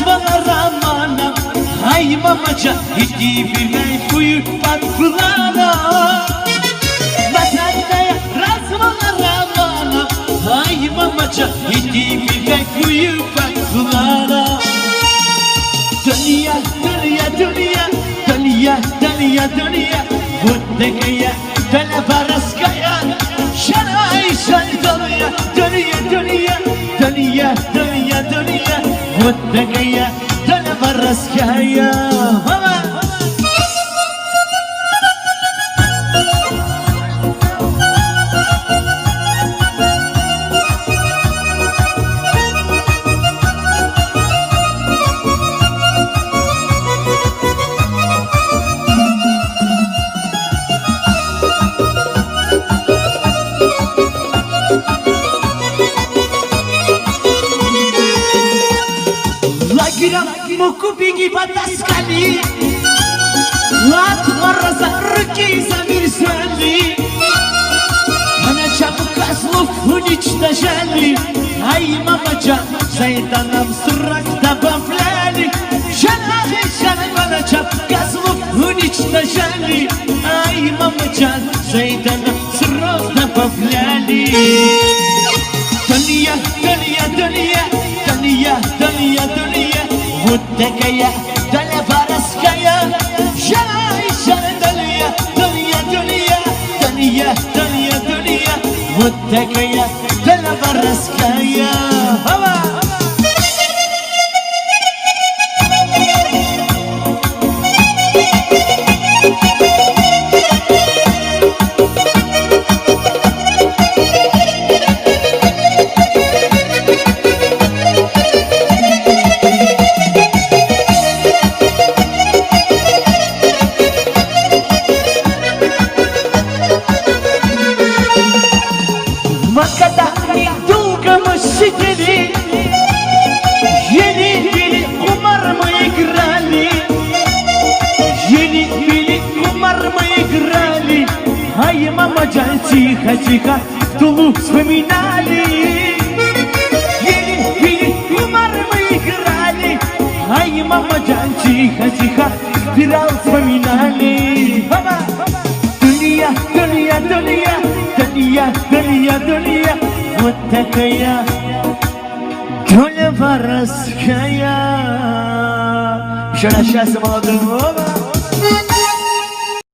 размала романа. Ай, мамача, иди бегай в кую под плана. Бататая размала романа. Ай, мамача, иди бегай в кую под плана. Dunia, dunia, dunia, dunia, dunia, dunia. Вот такая Дальноборская, шарай, шарай, дуния, дуния, дуния, дуния, дуния, дуния. Вот такая Дальноборская. Муку беги потаскали, от мороза руки замерзали. А на чапу козлов уничтожали. Ай, мамача, за это нам срок добавляли. Шанай, шанай, а на чапу козлов уничтожали. Ай, мамача, за это нам срок добавляли. Дуния, дуния, дуния, дуния, дуния, дуния. Вот такая Дальноборская, шарай, шарай, дуния, дуния, дуния, дуния, дуния, дуния. Вот такая Дальноборская. Когда недолго мы сидели, еле-еле кумар мы играли, еле-еле кумар мы играли. Ай, мамаджан, тихо-тихо в тулу вспоминали. Еле-еле кумар мы играли. Ай, мамаджан, тихо-тихо в пирал вспоминали. Дуния, дуния, дуния, дуния, дуния, дуния. Вот такая Дальноборская. Еще раз счастья молодого.